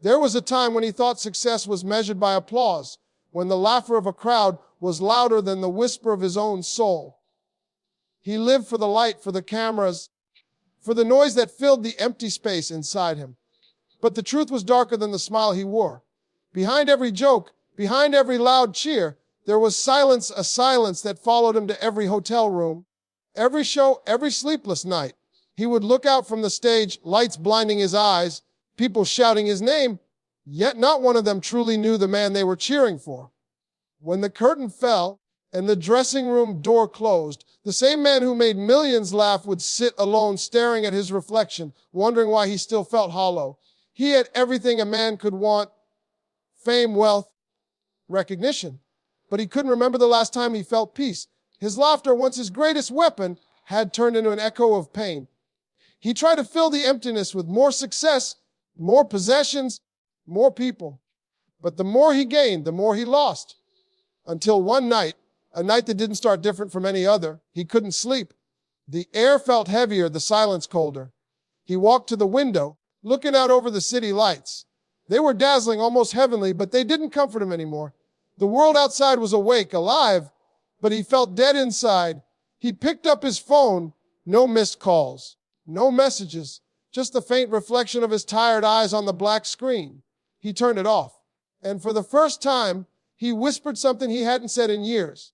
There was a time when he thought success was measured by applause, when the laughter of a crowd was louder than the whisper of his own soul. He lived for the light, for the cameras, for the noise that filled the empty space inside him. But the truth was darker than the smile he wore. Behind every joke, behind every loud cheer, there was silence, a silence that followed him to every hotel room, every show, every sleepless night. He would look out from the stage, lights blinding his eyes, people shouting his name, yet not one of them truly knew the man they were cheering for. When the curtain fell and the dressing room door closed, the same man who made millions laugh would sit alone staring at his reflection, wondering why he still felt hollow. He had everything a man could want: fame, wealth, recognition. But he couldn't remember the last time he felt peace. His laughter, once his greatest weapon, had turned into an echo of pain. He tried to fill the emptiness with more success, more possessions, more people. But the more he gained, the more he lost. Until one night, a night that didn't start different from any other, he couldn't sleep. The air felt heavier, the silence colder. He walked to the window, looking out over the city lights. They were dazzling, almost heavenly, but they didn't comfort him anymore. The world outside was awake, alive, but he felt dead inside. He picked up his phone, no missed calls, no messages, just the faint reflection of his tired eyes on the black screen. He turned it off, and for the first time, he whispered something he hadn't said in years.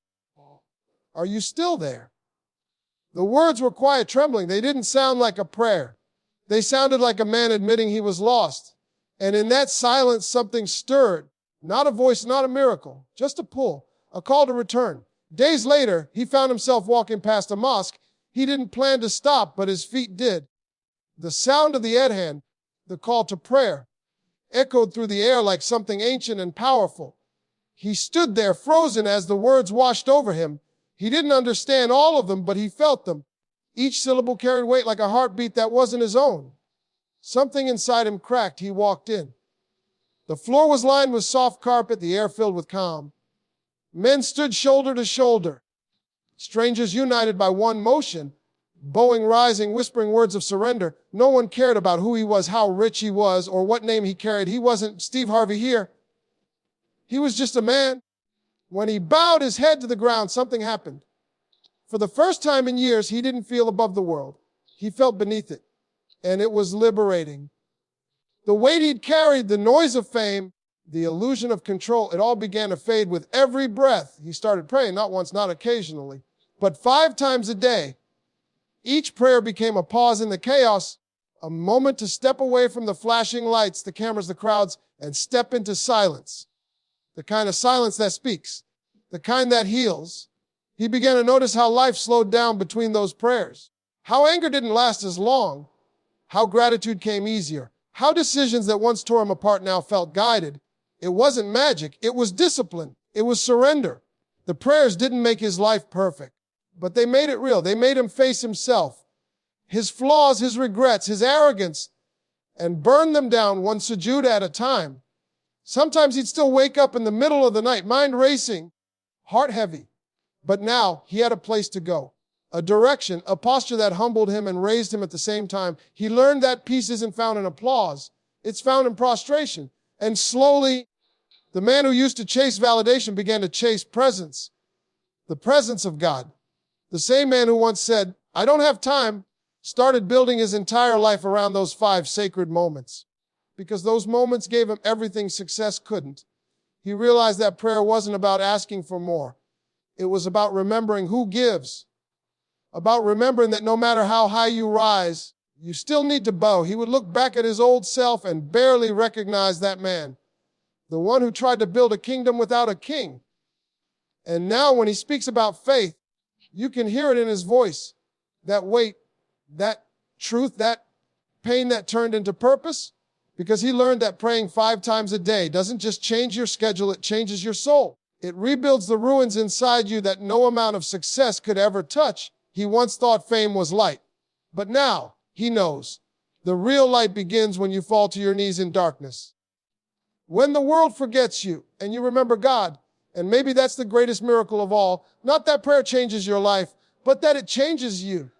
"Are you still there?" The words were quiet, trembling. They didn't sound like a prayer. They sounded like a man admitting he was lost. And in that silence, something stirred. Not a voice, not a miracle, just a pull, a call to return. Days later, he found himself walking past a mosque. He didn't plan to stop, but his feet did. The sound of the adhan, the call to prayer, echoed through the air like something ancient and powerful. He stood there frozen as the words washed over him. He didn't understand all of them, but he felt them. Each syllable carried weight like a heartbeat that wasn't his own. Something inside him cracked. He walked in. The floor was lined with soft carpet, the air filled with calm. Men stood shoulder to shoulder, strangers united by one motion, bowing, rising, whispering words of surrender. No one cared about who he was, how rich he was, or what name he carried. He wasn't Steve Harvey here. He was just a man. When he bowed his head to the ground, something happened. For the first time in years, he didn't feel above the world. He felt beneath it, and it was liberating. The weight he'd carried, the noise of fame, the illusion of control, it all began to fade with every breath. He started praying, not once, not occasionally, but 5 times a day. Each prayer became a pause in the chaos, a moment to step away from the flashing lights, the cameras, the crowds, and step into silence. The kind of silence that speaks, the kind that heals. He began to notice how life slowed down between those prayers, how anger didn't last as long, how gratitude came easier, how decisions that once tore him apart now felt guided. It wasn't magic, it was discipline, it was surrender. The prayers didn't make his life perfect, but they made it real. They made him face himself, his flaws, his regrets, his arrogance, and burn them down one sujood at a time. Sometimes he'd still wake up in the middle of the night, mind racing, heart heavy. But now he had a place to go, a direction, a posture that humbled him and raised him at the same time. He learned that peace isn't found in applause. It's found in prostration. And slowly, the man who used to chase validation began to chase presence, the presence of God. The same man who once said, "I don't have time," started building his entire life around those 5 sacred moments. Because those moments gave him everything success couldn't. He realized that prayer wasn't about asking for more. It was about remembering who gives, about remembering that no matter how high you rise, you still need to bow. He would look back at his old self and barely recognize that man, the one who tried to build a kingdom without a king. And now when he speaks about faith, you can hear it in his voice, that weight, that truth, that pain that turned into purpose. Because he learned that praying 5 times a day doesn't just change your schedule, it changes your soul. It rebuilds the ruins inside you that no amount of success could ever touch. He once thought fame was light, but now he knows the real light begins when you fall to your knees in darkness. When the world forgets you and you remember God, and maybe that's the greatest miracle of all, not that prayer changes your life, but that it changes you.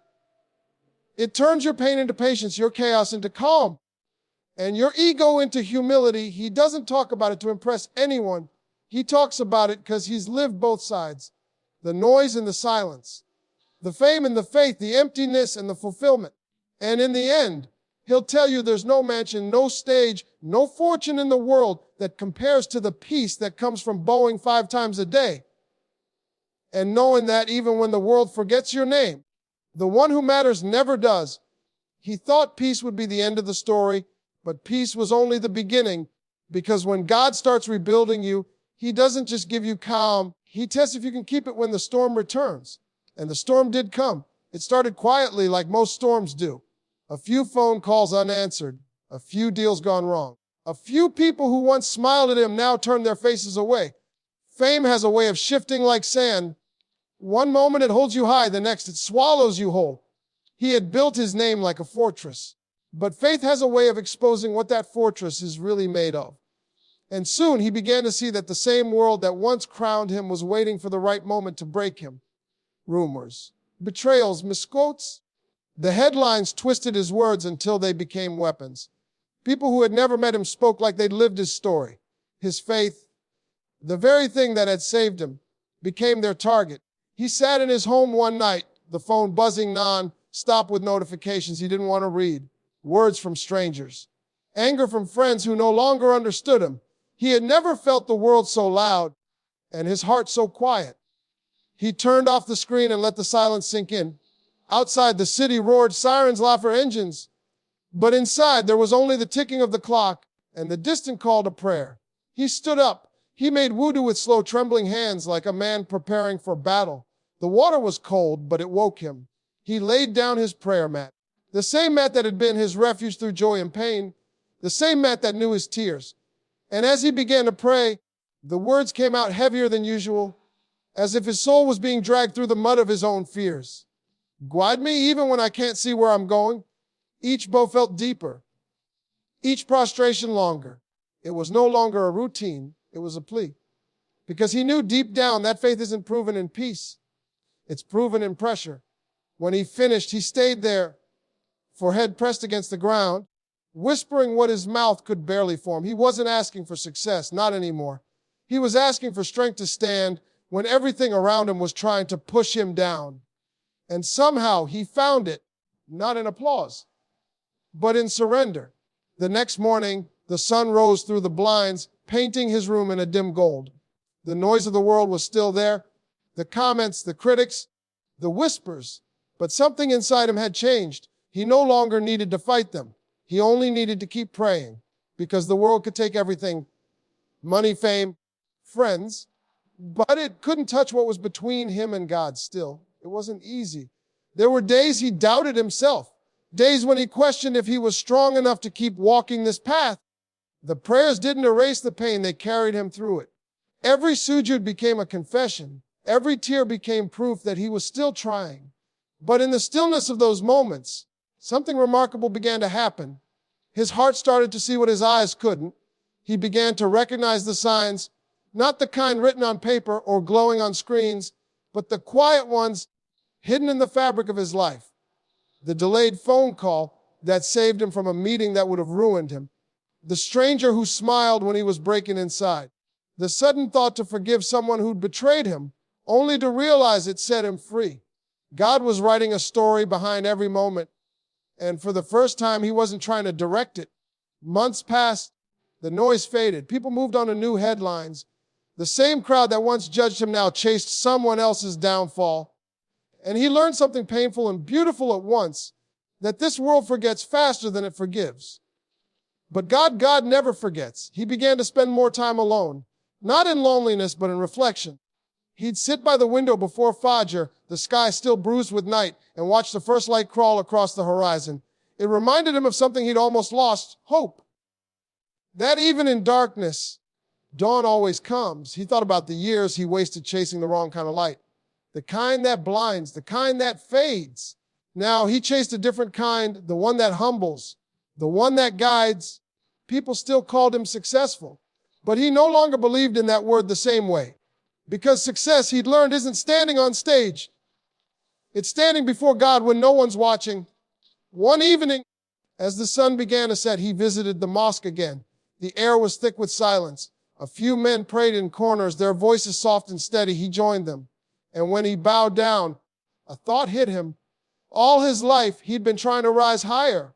It turns your pain into patience, your chaos into calm. and your ego into humility. He doesn't talk about it to impress anyone. He talks about it because he's lived both sides, the noise and the silence, the fame and the faith, the emptiness and the fulfillment. And in the end, he'll tell you there's no mansion, no stage, no fortune in the world that compares to the peace that comes from bowing 5 times a day and knowing that even when the world forgets your name, the one who matters never does. He thought peace would be the end of the story, but peace was only the beginning, because when God starts rebuilding you, he doesn't just give you calm. He tests if you can keep it when the storm returns. And the storm did come. It started quietly like most storms do. A few phone calls unanswered, a few deals gone wrong. A few people who once smiled at him now turned their faces away. Fame has a way of shifting like sand. One moment it holds you high, the next it swallows you whole. He had built his name like a fortress. But faith has a way of exposing what that fortress is really made of. And soon he began to see that the same world that once crowned him was waiting for the right moment to break him. Rumors, betrayals, misquotes. The headlines twisted his words until they became weapons. People who had never met him spoke like they'd lived his story. His faith, the very thing that had saved him, became their target. He sat in his home one night, the phone buzzing non-stop with notifications he didn't want to read, words from strangers, anger from friends who no longer understood him. He had never felt the world so loud and his heart so quiet. He turned off the screen and let the silence sink in. Outside, the city roared, sirens, laughter, engines. But inside, there was only the ticking of the clock and the distant call to prayer. He stood up. He made wudu with slow, trembling hands like a man preparing for battle. The water was cold, but it woke him. He laid down his prayer mat, the same mat that had been his refuge through joy and pain, the same mat that knew his tears. And as he began to pray, the words came out heavier than usual, as if his soul was being dragged through the mud of his own fears. Guide me even when I can't see where I'm going. Each bow felt deeper, each prostration longer. It was no longer a routine, it was a plea. Because he knew deep down that faith isn't proven in peace, it's proven in pressure. When he finished, he stayed there, forehead pressed against the ground, whispering what his mouth could barely form. He wasn't asking for success, not anymore. He was asking for strength to stand when everything around him was trying to push him down. And somehow he found it, not in applause, but in surrender. The next morning, the sun rose through the blinds, painting his room in a dim gold. The noise of the world was still there, the comments, the critics, the whispers, but something inside him had changed. He no longer needed to fight them. He only needed to keep praying, because the world could take everything, money, fame, friends, but it couldn't touch what was between him and God still. It wasn't easy. There were days he doubted himself, days when he questioned if he was strong enough to keep walking this path. The prayers didn't erase the pain, they carried him through it. Every sujud became a confession. Every tear became proof that he was still trying. But in the stillness of those moments, something remarkable began to happen. His heart started to see what his eyes couldn't. He began to recognize the signs, not the kind written on paper or glowing on screens, but the quiet ones hidden in the fabric of his life. The delayed phone call that saved him from a meeting that would have ruined him. The stranger who smiled when he was breaking inside. The sudden thought to forgive someone who'd betrayed him, only to realize it set him free. God was writing a story behind every moment, and for the first time, he wasn't trying to direct it. Months passed, the noise faded, people moved on to new headlines. The same crowd that once judged him now chased someone else's downfall. And he learned something painful and beautiful at once, that this world forgets faster than it forgives. But God never forgets. He began to spend more time alone, not in loneliness, but in reflection. He'd sit by the window before Fajr, the sky still bruised with night, and watch the first light crawl across the horizon. It reminded him of something he'd almost lost, hope. That even in darkness, dawn always comes. He thought about the years he wasted chasing the wrong kind of light. The kind that blinds, the kind that fades. Now he chased a different kind, the one that humbles, the one that guides. People still called him successful, but he no longer believed in that word the same way. Because success, he'd learned, isn't standing on stage. It's standing before God when no one's watching. One evening, As the sun began to set, he visited the mosque again. The air was thick with silence. A few men prayed in corners, their voices soft and steady. He joined them. And when he bowed down, a thought hit him. All his life, he'd been trying to rise higher.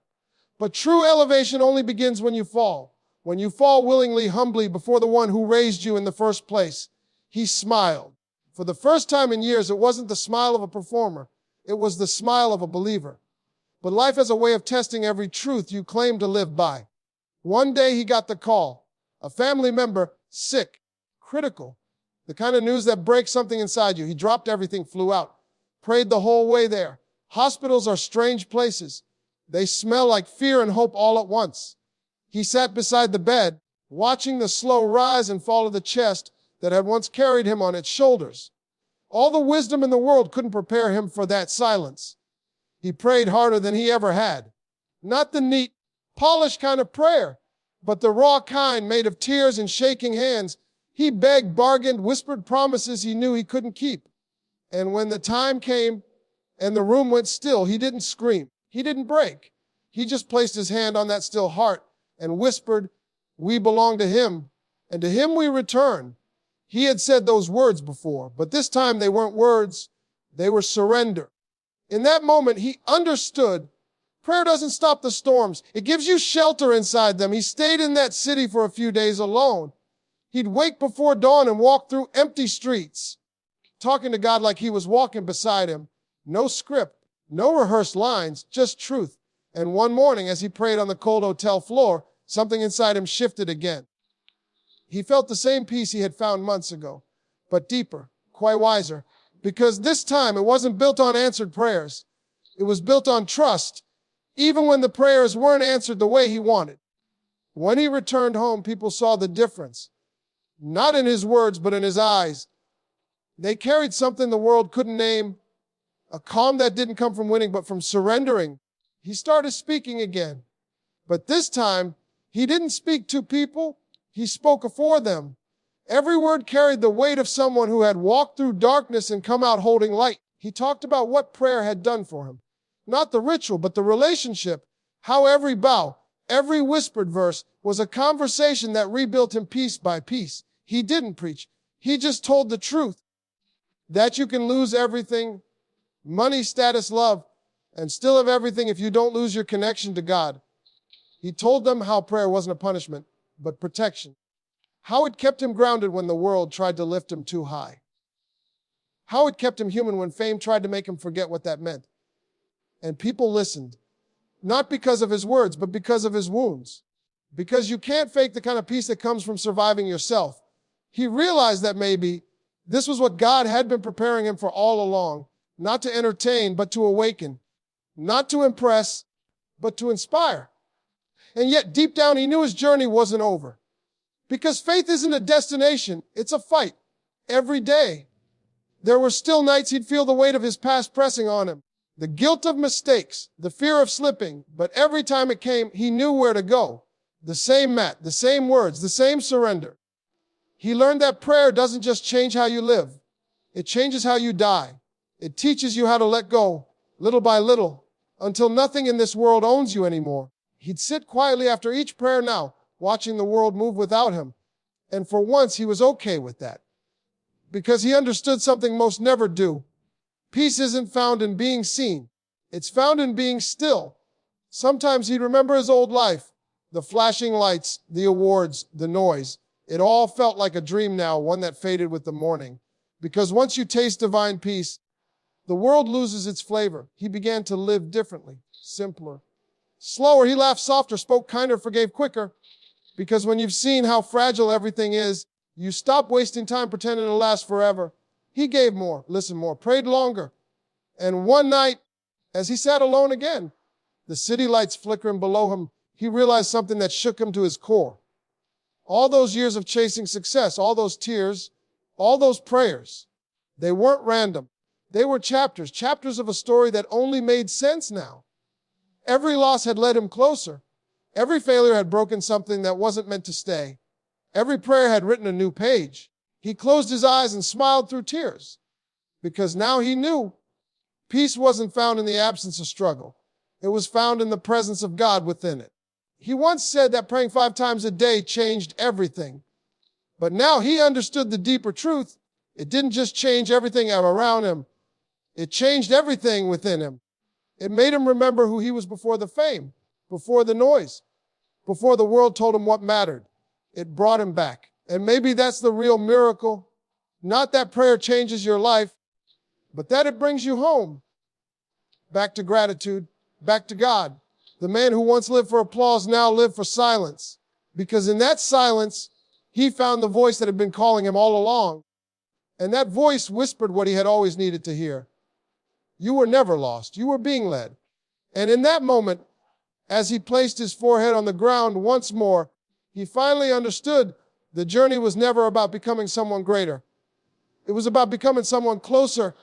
But true elevation only begins when you fall. When you fall willingly, humbly before the one who raised you in the first place. He smiled. For the first time in years, it wasn't the smile of a performer. It was the smile of a believer. But life has a way of testing every truth you claim to live by. One day he got the call. A family member, sick, critical. The kind of news that breaks something inside you. He dropped everything, flew out, prayed the whole way there. Hospitals are strange places. They smell like fear and hope all at once. He sat beside the bed, watching the slow rise and fall of the chest that had once carried him on its shoulders. All the wisdom in the world couldn't prepare him for that silence. He prayed harder than he ever had. Not the neat, polished kind of prayer, but the raw kind made of tears and shaking hands. He begged, bargained, whispered promises he knew he couldn't keep. And when the time came and the room went still, he didn't scream. He didn't break. He just placed his hand on that still heart and whispered, "We belong to him, and to him we return." He had said those words before, but this time they weren't words. They were surrender. In that moment, he understood prayer doesn't stop the storms. It gives you shelter inside them. He stayed in that city for a few days alone. He'd wake before dawn and walk through empty streets, talking to God like he was walking beside him. No script, no rehearsed lines, just truth. And one morning, as he prayed on the cold hotel floor, something inside him shifted again. He felt the same peace he had found months ago, but deeper, quite wiser, because this time it wasn't built on answered prayers. It was built on trust, even when the prayers weren't answered the way he wanted. When he returned home, people saw the difference, not in his words, but in his eyes. They carried something the world couldn't name, a calm that didn't come from winning, but from surrendering. He started speaking again, but this time he didn't speak to people. He spoke for them. Every word carried the weight of someone who had walked through darkness and come out holding light. He talked about what prayer had done for him. Not the ritual, but the relationship. How every bow, every whispered verse was a conversation that rebuilt him piece by piece. He didn't preach. He just told the truth. That you can lose everything, money, status, love, and still have everything if you don't lose your connection to God. He told them how prayer wasn't a punishment, but protection. How it kept him grounded when the world tried to lift him too high. How it kept him human when fame tried to make him forget what that meant. And people listened, not because of his words, but because of his wounds. Because you can't fake the kind of peace that comes from surviving yourself. He realized that maybe this was what God had been preparing him for all along, not to entertain, but to awaken, not to impress, but to inspire. And yet deep down, he knew his journey wasn't over. Because faith isn't a destination, it's a fight. Every day. There were still nights he'd feel the weight of his past pressing on him. The guilt of mistakes, the fear of slipping. But every time it came, he knew where to go. The same mat, the same words, the same surrender. He learned that prayer doesn't just change how you live. It changes how you die. It teaches you how to let go, little by little, until nothing in this world owns you anymore. He'd sit quietly after each prayer now, watching the world move without him. And for once, he was okay with that. Because he understood something most never do. Peace isn't found in being seen. It's found in being still. Sometimes he'd remember his old life, the flashing lights, the awards, the noise. It all felt like a dream now, one that faded with the morning. Because once you taste divine peace, the world loses its flavor. He began to live differently, simpler. Slower, he laughed softer, spoke kinder, forgave quicker. Because when you've seen how fragile everything is, you stop wasting time pretending it'll last forever. He gave more, listened more, prayed longer. And one night, as he sat alone again, the city lights flickering below him, he realized something that shook him to his core. All those years of chasing success, all those tears, all those prayers, they weren't random. They were chapters, chapters of a story that only made sense now. Every loss had led him closer. Every failure had broken something that wasn't meant to stay. Every prayer had written a new page. He closed his eyes and smiled through tears, because now he knew peace wasn't found in the absence of struggle. It was found in the presence of God within it. He once said that praying 5 times a day changed everything. But now he understood the deeper truth. It didn't just change everything around him. It changed everything within him. It made him remember who he was before the fame, before the noise, before the world told him what mattered. It brought him back. And maybe that's the real miracle. Not that prayer changes your life, but that it brings you home. Back to gratitude, back to God. The man who once lived for applause now lived for silence. Because in that silence, he found the voice that had been calling him all along. And that voice whispered what he had always needed to hear. You were never lost. You were being led. And in that moment, as he placed his forehead on the ground once more, he finally understood the journey was never about becoming someone greater. It was about becoming someone closer